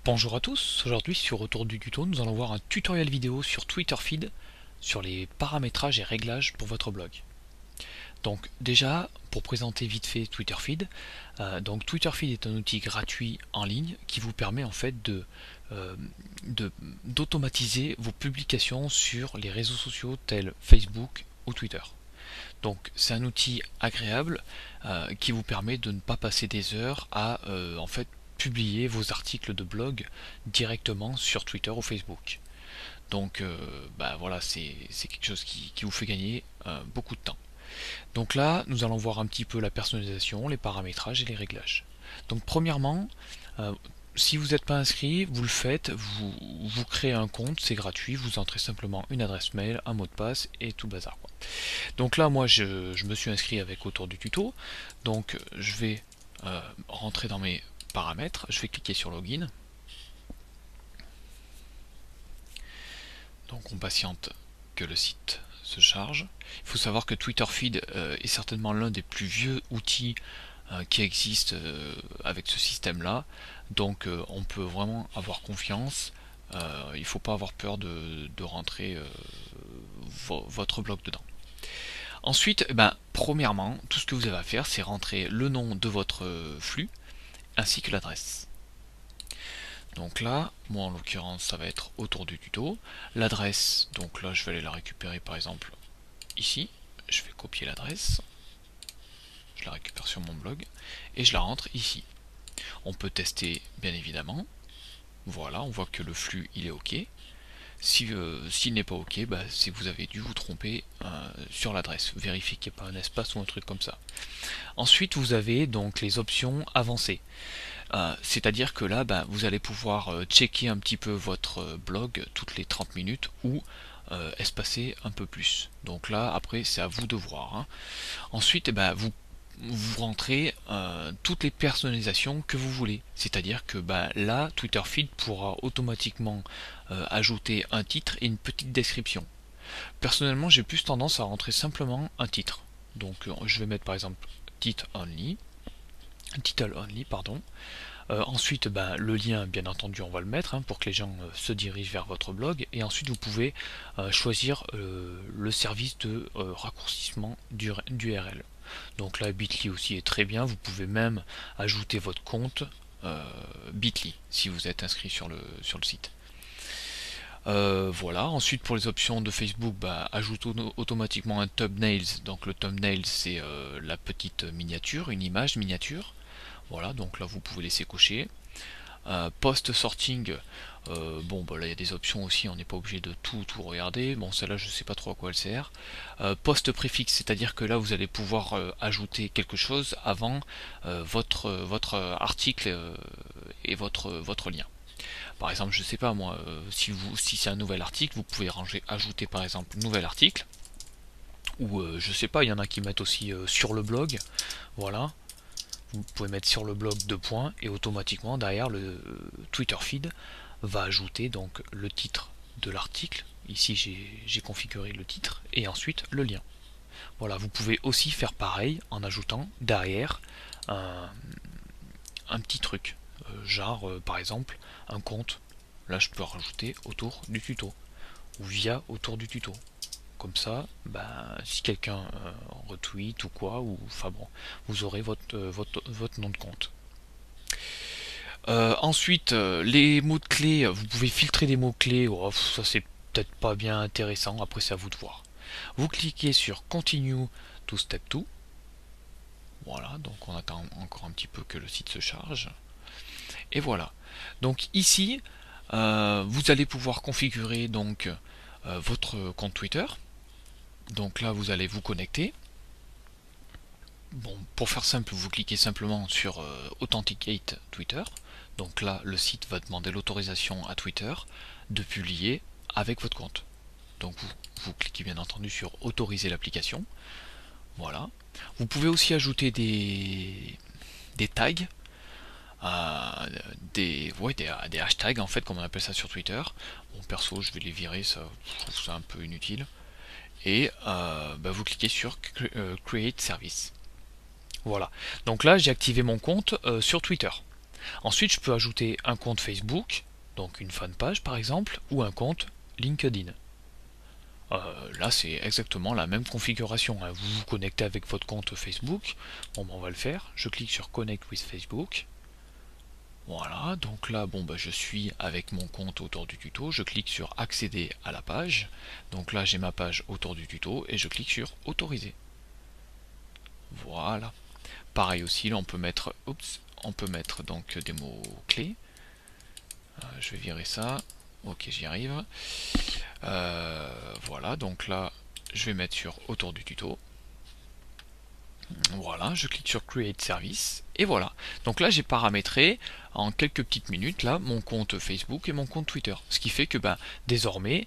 Bonjour à tous, aujourd'hui sur Retour du tuto, nous allons voir un tutoriel vidéo sur Twitter Feed sur les paramétrages et réglages pour votre blog. Donc déjà, pour présenter vite fait Twitter Feed, Twitter Feed est un outil gratuit en ligne qui vous permet en fait d'automatiser vos publications sur les réseaux sociaux tels Facebook ou Twitter. Donc c'est un outil agréable qui vous permet de ne pas passer des heures à en fait publier vos articles de blog directement sur Twitter ou Facebook. Donc voilà, c'est quelque chose qui vous fait gagner beaucoup de temps. Donc là, nous allons voir un petit peu la personnalisation, les paramétrages et les réglages. Donc premièrement, euh, si vous n'êtes pas inscrit, vous le faites, vous créez un compte, c'est gratuit, vous entrez simplement une adresse mail, un mot de passe et tout le bazar, quoi. Donc là, moi, je me suis inscrit avec autour du tuto. Donc je vais rentrer dans mes paramètres, je vais cliquer sur Login. Donc on patiente que le site se charge. Il faut savoir que Twitter Feed est certainement l'un des plus vieux outils qui existent avec ce système-là. Donc on peut vraiment avoir confiance. Il ne faut pas avoir peur de rentrer votre blog dedans. Ensuite, premièrement, tout ce que vous avez à faire, c'est rentrer le nom de votre flux ainsi que l'adresse. Donc là, moi en l'occurrence, ça va être autour du tuto. L'adresse, donc là, je vais aller la récupérer par exemple ici. Je vais copier l'adresse, je la récupère sur mon blog et je la rentre ici. On peut tester bien évidemment. Voilà, on voit que le flux il est OK. S'il n'est pas OK, c'est que vous avez dû vous tromper sur l'adresse. Vérifiez qu'il n'y a pas un espace ou un truc comme ça. Ensuite, vous avez donc les options avancées. C'est-à-dire que là, vous allez pouvoir checker un petit peu votre blog toutes les 30 minutes ou espacer un peu plus. Donc là, après, c'est à vous de voir, hein. Ensuite, vous rentrez toutes les personnalisations que vous voulez. C'est-à-dire que là, Twitter Feed pourra automatiquement ajouter un titre et une petite description. Personnellement, j'ai plus tendance à rentrer simplement un titre. Donc je vais mettre par exemple title only, pardon. Ensuite, le lien, bien entendu, on va le mettre pour que les gens se dirigent vers votre blog. Et ensuite, vous pouvez choisir le service de raccourcissement d'URL. Donc là, Bitly aussi est très bien. Vous pouvez même ajouter votre compte Bitly si vous êtes inscrit sur le site. Voilà. Ensuite, pour les options de Facebook, ajoute automatiquement un thumbnails. Donc le thumbnail, c'est la petite miniature, une image miniature. Voilà, donc là vous pouvez laisser cocher. Post sorting, là il y a des options aussi, on n'est pas obligé de tout regarder. Bon, celle-là je sais pas trop à quoi elle sert. Post préfixe, c'est-à-dire que là vous allez pouvoir ajouter quelque chose avant votre article et votre lien. Par exemple, je sais pas moi, si c'est un nouvel article, vous pouvez ajouter par exemple nouvel article. Ou je sais pas, il y en a qui mettent aussi sur le blog. Voilà. Vous pouvez mettre sur le blog 2 points et automatiquement derrière le Twitter Feed va ajouter donc le titre de l'article. Ici j'ai configuré le titre et ensuite le lien. Voilà, vous pouvez aussi faire pareil en ajoutant derrière un petit truc, par exemple un compte. Là je peux rajouter autour du tuto ou via autour du tuto. Comme ça, si quelqu'un retweet ou quoi, vous aurez votre nom de compte. Ensuite, les mots-clés, vous pouvez filtrer des mots-clés. Oh, ça c'est peut-être pas bien intéressant, après c'est à vous de voir. Vous cliquez sur Continue to Step 2. Voilà, donc on attend encore un petit peu que le site se charge. Et voilà. Donc ici, vous allez pouvoir configurer donc votre compte Twitter. Donc là, vous allez vous connecter. Bon, pour faire simple, vous cliquez simplement sur Authenticate Twitter. Donc là, le site va demander l'autorisation à Twitter de publier avec votre compte. Donc vous cliquez bien entendu sur Autoriser l'application. Voilà. Vous pouvez aussi ajouter des tags, des hashtags en fait, comme on appelle ça sur Twitter. Bon, perso, je vais les virer, ça, je trouve ça un peu inutile. Et vous cliquez sur Create Service. Voilà. Donc là, j'ai activé mon compte sur Twitter. Ensuite, je peux ajouter un compte Facebook, donc une fanpage par exemple, ou un compte LinkedIn. Là, c'est exactement la même configuration, hein. Vous vous connectez avec votre compte Facebook. Bon, ben, on va le faire. Je clique sur Connect with Facebook. Voilà, donc là, bon, bah, je suis avec mon compte autour du tuto. Je clique sur Accéder à la page. Donc là, j'ai ma page autour du tuto et je clique sur Autoriser. Voilà. Pareil aussi, là, on peut mettre donc des mots-clés. Je vais virer ça. Ok, j'y arrive. Voilà, donc là, je vais mettre sur Autour du tuto. Voilà, je clique sur Create Service, et voilà. Donc là, j'ai paramétré en quelques petites minutes là mon compte Facebook et mon compte Twitter. Ce qui fait que ben, désormais,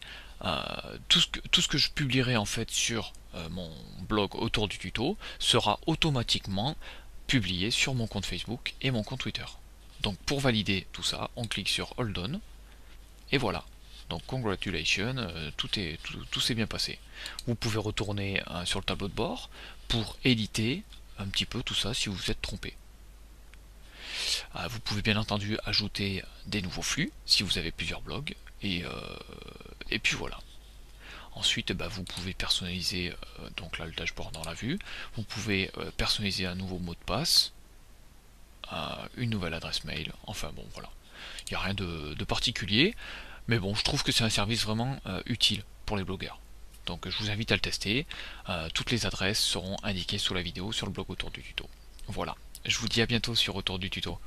tout ce que je publierai en fait sur mon blog autour du tuto sera automatiquement publié sur mon compte Facebook et mon compte Twitter. Donc pour valider tout ça, on clique sur Hold On, et voilà. Donc congratulations, tout s'est bien passé. Vous pouvez retourner sur le tableau de bord pour éditer un petit peu tout ça si vous vous êtes trompé. Vous pouvez bien entendu ajouter des nouveaux flux si vous avez plusieurs blogs, et puis voilà. Ensuite, vous pouvez personnaliser donc là le dashboard dans la vue. Vous pouvez personnaliser un nouveau mot de passe, une nouvelle adresse mail. Enfin bon, voilà. Il n'y a rien de particulier. Mais bon, je trouve que c'est un service vraiment utile pour les blogueurs. Donc je vous invite à le tester. Toutes les adresses seront indiquées sous la vidéo sur le blog autour du tuto. Voilà. Je vous dis à bientôt sur Autour du tuto.